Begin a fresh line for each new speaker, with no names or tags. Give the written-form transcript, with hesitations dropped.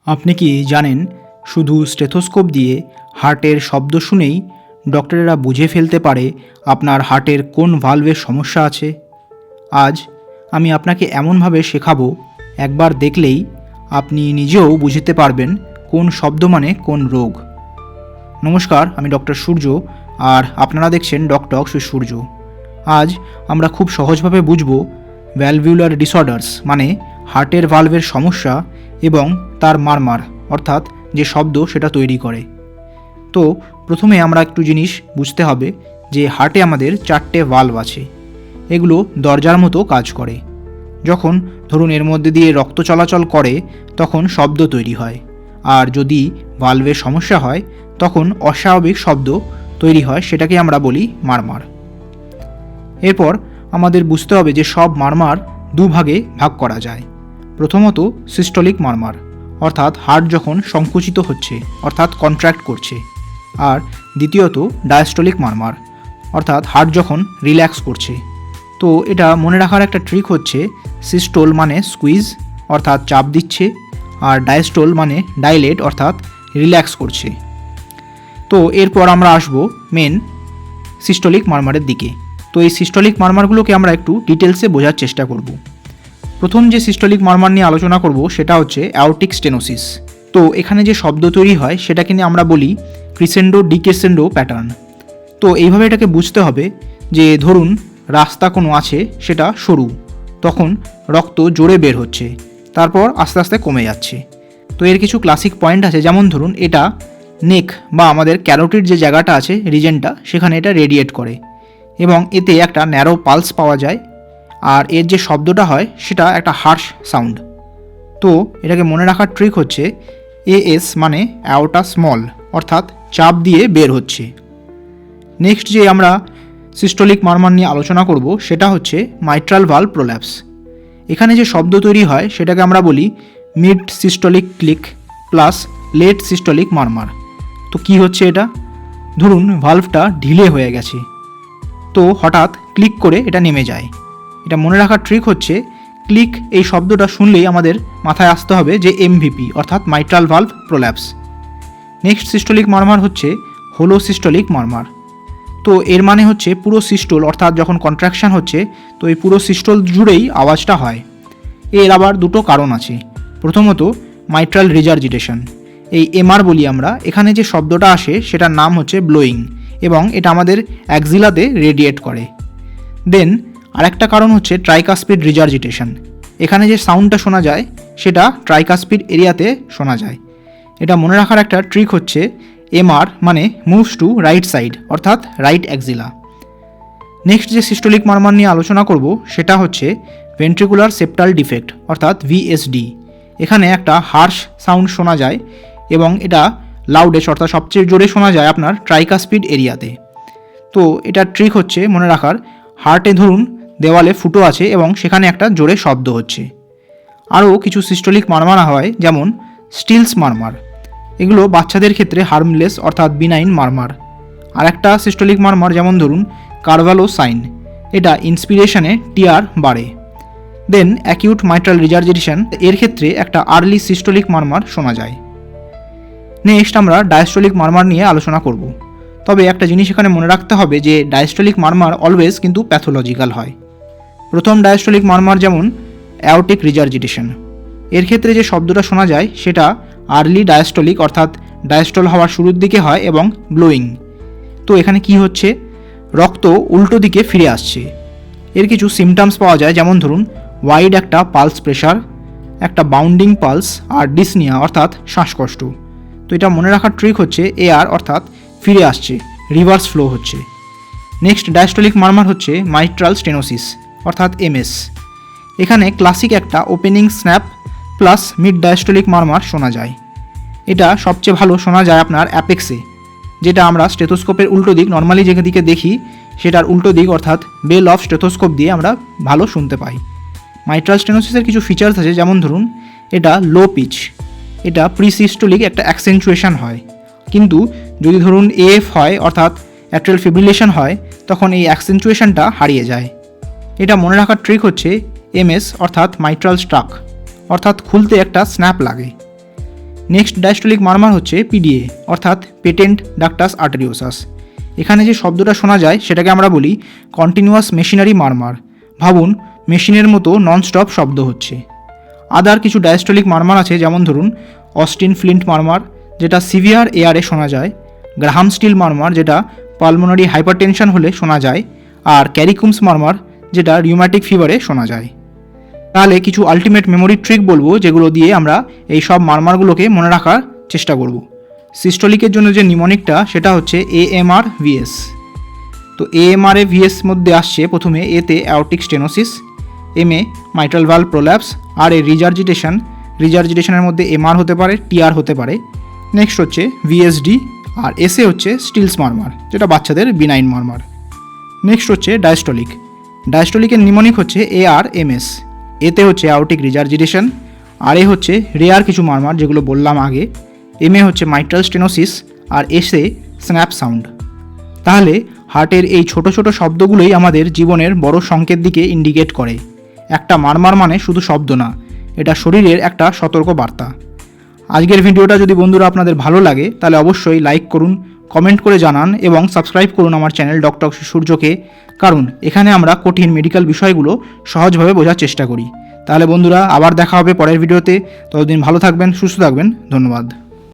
আপনি কি জানেন শুধু স্টেথোস্কোপ দিয়ে হার্টের শব্দ শুনেই ডক্টরেরা বুঝে ফেলতে পারে আপনার হার্টের কোন ভালভের সমস্যা আছে? আজ আমি আপনাকে এমনভাবে শেখাবো, একবার দেখলেই আপনি নিজেও বুঝতে পারবেন কোন শব্দ মানে কোন রোগ। নমস্কার, আমি ডক্টর সূর্য, আর আপনারা দেখছেন ডক্টর সূর্য। আজ আমরা খুব সহজভাবে বুঝব ভ্যালভিউলার ডিসঅর্ডার্স মানে হার্টের ভালভের সমস্যা এবং তার মারমার অর্থাৎ যে শব্দ সেটা তৈরি করে। তো প্রথমে আমরা একটু জিনিস বুঝতে হবে যে হার্টে আমাদের 4টে ভালভ আছে। এগুলো দরজার মতো কাজ করে। যখন ধরুন এর মধ্যে দিয়ে রক্ত চলাচল করে তখন শব্দ তৈরি হয়, আর যদি ভালভের সমস্যা হয় তখন অস্বাভাবিক শব্দ তৈরি হয়, সেটাকে আমরা বলি মারমার। এরপর আমাদের বুঝতে হবে যে সব মারমার দুভাগে ভাগ করা যায়। প্রথমত সিস্টোলিক মারমার, অর্থাৎ হার্ট যখন সংকুচিত হচ্ছে অর্থাৎ কন্ট্র্যাক্ট করছে, আর দ্বিতীয়ত ডায়াস্টোলিক মারমার, অর্থাৎ হার্ট যখন রিল্যাক্স করছে। তো এটা মনে রাখার একটা ট্রিক হচ্ছে সিস্টোল মানে স্কুইজ অর্থাৎ চাপ দিচ্ছে, আর ডায়াস্টোল মানে ডাইলেট অর্থাৎ রিল্যাক্স করছে। তো এরপর আমরা আসব মেন সিস্টোলিক মারমারের দিকে। তো এই সিস্টোলিক মারমারগুলোকে আমরা একটু ডিটেলসে বোঝার চেষ্টা করব। প্রথম যে সিস্টোলিক মারমার নিয়ে আলোচনা করব সেটা হচ্ছে অ্যাওর্টিক স্টেনোসিস। তো এখানে যে শব্দ তৈরি হয় সেটাকে নিয়ে আমরা বলি ক্রিসেন্ডো ডিক্রেসেন্ডো প্যাটার্ন। তো এইভাবে এটাকে বুঝতে হবে যে ধরুন রাস্তা কোনো আছে, সেটা সরু, তখন রক্ত জোরে বের হচ্ছে, তারপর আস্তে আস্তে কমে যাচ্ছে। তো এর কিছু ক্লাসিক পয়েন্ট আছে, যেমন ধরুন এটা নেক বা আমাদের ক্যারোটিড যে জায়গাটা আছে রিজনটা, সেখানে এটা রেডিয়েট করে এবং এতে একটা ন্যারো পালস পাওয়া যায়, আর এর যে শব্দটা হয় সেটা একটা হার্শ সাউন্ড। তো এটাকে মনে রাখার ট্রিক হচ্ছে এএস মানে অ্যাওর্টা স্মল, অর্থাৎ চাপ দিয়ে বের হচ্ছে। নেক্সট যে আমরা সিস্টোলিক মারমার নিয়ে আলোচনা করব সেটা হচ্ছে মাইট্রাল ভালভ প্রোল্যাপস। এখানে যে শব্দ তৈরি হয় সেটাকে আমরা বলি mid systolic click plus late systolic murmur. তো কি হচ্ছে এটা? ধরুন ভালভটা ঢিলে হয়ে গেছে, তো হঠাৎ ক্লিক করে এটা নেমে যায়। এটা মনে রাখার ট্রিক হচ্ছে ক্লিক এই শব্দটা শুনলেই আমাদের মাথায় আসতে হবে যে এমভিপি অর্থাৎ mitral valve prolapse. Next systolic murmur হচ্ছে হোলো সিস্টোলিক মারমার। তো এর মানে হচ্ছে পুরো সিস্টোল অর্থাৎ যখন কন্ট্রাকশান হচ্ছে তো এই পুরো সিস্টোল জুড়েই আওয়াজটা হয়। এর আবার দুটো কারণ আছে। প্রথমত মাইট্রাল রিজার্জিটেশন, এই এমআর বলি আমরা, এখানে যে শব্দটা আসে সেটার নাম হচ্ছে ব্লোয়িং এবং এটা আমাদের অ্যাক্সিলাতে রেডিয়েট করে। দেন আরেকটা কারণ হচ্ছে ট্রাইকাস্পিড রিজার্জিটেশন, এখানে যে সাউন্ডটা শোনা যায় সেটা ট্রাইকাস্পিড এরিয়াতে শোনা যায়। এটা মনে রাখার একটা ট্রিক হচ্ছে এমআর মানে মুভস টু রাইট সাইড অর্থাৎ রাইট অ্যাক্সিলা। নেক্সট যে সিস্টোলিক মারমার নিয়ে আলোচনা করব সেটা হচ্ছে ভেন্ট্রিকুলার সেপ্টাল ডিফেক্ট অর্থাৎ ভিএসডি। এখানে একটা হার্শ সাউন্ড শোনা যায় এবং এটা লাউডেস্ট অর্থাৎ সবচেয়ে জোরে শোনা যায় আপনার ট্রাইকাস্পিড এরিয়াতে। তো এটার ট্রিক হচ্ছে মনে রাখার, হার্টে ধরুন দেওয়ালে ফুটো আছে এবং সেখানে একটা জোরে শব্দ হচ্ছে। আরও কিছু সিস্টোলিক মারমার হয় যেমন স্টিলস মারমার, এগুলো বাচ্চাদের ক্ষেত্রে হার্মলেস অর্থাৎ বিনাইন মারমার। আর একটা সিস্টোলিক মারমার যেমন ধরুন কার্ভালো সাইন, এটা ইন্সপিরেশনে টিআর বাড়ে। দেন অ্যাকিউট মাইট্রাল রিজার্জিটেশন, এর ক্ষেত্রে একটা আর্লি সিস্টোলিক মারমার শোনা যায়। নেক্সট আমরা ডায়াস্টোলিক মারমার নিয়ে আলোচনা করব। তবে একটা জিনিস এখানে মনে রাখতে হবে যে ডায়াস্টোলিক মারমার অলওয়েজ কিন্তু প্যাথোলজিক্যাল হয়। প্রথম ডায়াস্টোলিক মারমার যেমন অ্যাওর্টিক রিজার্জিটেশন, এর ক্ষেত্রে যে শব্দটা শোনা যায় সেটা আর্লি ডায়াস্টোলিক অর্থাৎ ডায়াস্টল হওয়ার শুরুর দিকে হয় এবং ব্লোয়িং। তো এখানে কি হচ্ছে, রক্ত উল্টো দিকে ফিরে আসছে। এর কিছু সিমটমস পাওয়া যায়, যেমন ধরুন ওয়াইড একটা পালস প্রেশার, একটা বাউন্ডিং পালস, আর ডিসনিয়া অর্থাৎ শ্বাসকষ্ট। তো এটা মনে রাখার ট্রিক হচ্ছে এআর অর্থাৎ ফিরে আসছে, রিভার্স ফ্লো হচ্ছে। নেক্সট ডায়াস্টোলিক মারমার হচ্ছে মাইট্রাল স্টেনোসিস অর্থাৎ এমএস। এখানে ক্লাসিক একটা opening snap plus mid diastolic murmur শোনা যায়। এটা সবচেয়ে ভালো শোনা যায় আপনার অ্যাপেক্সে, যেটা আমরা স্টেথোস্কোপের উল্টো দিক নর্মালি যেদিকে দেখি সেটার উল্টো দিক অর্থাৎ বেল অফ স্টেথোস্কোপ দিয়ে আমরা ভালো শুনতে পাই। মাইট্রাল স্টেনোসিসের কিছু ফিচার্স আছে, যেমন ধরুন এটা লো পিচ, এটা প্রিসিস্টোলিক একটা অ্যাকসেন্চুয়েশন হয়, কিন্তু যদি ধরুন এএফ হয় অর্থাৎ অ্যাট্রিয়াল ফিব্রিলেশন হয় তখন এই অ্যাকসেন্চুয়েশনটা হারিয়ে যায়। এটা মনে রাখার ট্রিক হচ্ছে এমএস অর্থাৎ মাইট্রাল স্ট্রাক, অর্থাৎ খুলতে একটা স্ন্যাপ লাগে। নেক্সট ডায়াস্টলিক মারমার হচ্ছে পিডিএ অর্থাৎ পেটেন্ট ডাক্টাস আর্টেরিওসাস। এখানে যে শব্দটা শোনা যায় সেটাকে আমরা বলি কন্টিনিউয়াস মেশিনারি মারমার। ভাবুন মেশিনের মতো ননস্টপ শব্দ হচ্ছে। আদার কিছু ডায়াস্টলিক মারমার আছে, যেমন ধরুন অস্টিন ফ্লিন্ট মারমার, যেটা সিভিয়ার এয়ারে শোনা যায়, গ্রাহাম স্টিল মারমার, যেটা পালমোনারি হাইপারটেনশন হলে শোনা যায়, আর ক্যারিকুমস মারমার, যেটা রিউম্যাটিক ফিভারে শোনা যায়। তাহলে কিছু আলটিমেট মেমোরি ট্রিক বলবো, যেগুলো দিয়ে আমরা এই সব মারমারগুলোকে মনে রাখার চেষ্টা করব। সিস্টোলিকের জন্য যে নিমোনিকটা সেটা হচ্ছে AMR VS। তো AMR এ VS মধ্যে আসছে প্রথমে এতে অ্যাওর্টিক স্টেনোসিস, এমএ মাইট্রাল ভালভ প্রোল্যাপস, আর এ রিজার্জিটেশনের মধ্যে MR হতে পারে, TR হতে পারে। নেক্সট হচ্ছে VSD, আর এসে হচ্ছে স্টিলস মারমার, যেটা বাচ্চাদের বিনাইন মারমার। নেক্সট হচ্ছে ডায়াস্টলিকের নিমোনিক হচ্ছে ARMS। এতে হচ্ছে অ্যাওর্টিক রিজার্জিটেশন, আর এ হচ্ছে রেয়ার কিছু মারমার যেগুলো বললাম আগে, এমএ হচ্ছে মাইট্রাল স্টেনোসিস, আর এসে স্ন্যাপ সাউন্ড। তাহলে হার্টের এই ছোট ছোট শব্দগুলোই আমাদের জীবনের বড় সংকেত দিকে ইন্ডিকেট করে। একটা মারমার মানে শুধু শব্দ না, এটা শরীরের একটা সতর্ক বার্তা। আজকের ভিডিওটা যদি বন্ধুরা আপনাদের ভালো লাগে তাহলে অবশ্যই লাইক করুন, কমেন্ট করে জানান এবং সাবস্ক্রাইব করুন আমার চ্যানেল ডক্টর সূর্যকে, কারণ এখানে আমরা কঠিন মেডিকেল বিষয়গুলো সহজভাবে বোঝার চেষ্টা করি। তাহলে বন্ধুরা আবার দেখা হবে পরের ভিডিওতে। ততদিন ভালো থাকবেন, সুস্থ থাকবেন। ধন্যবাদ।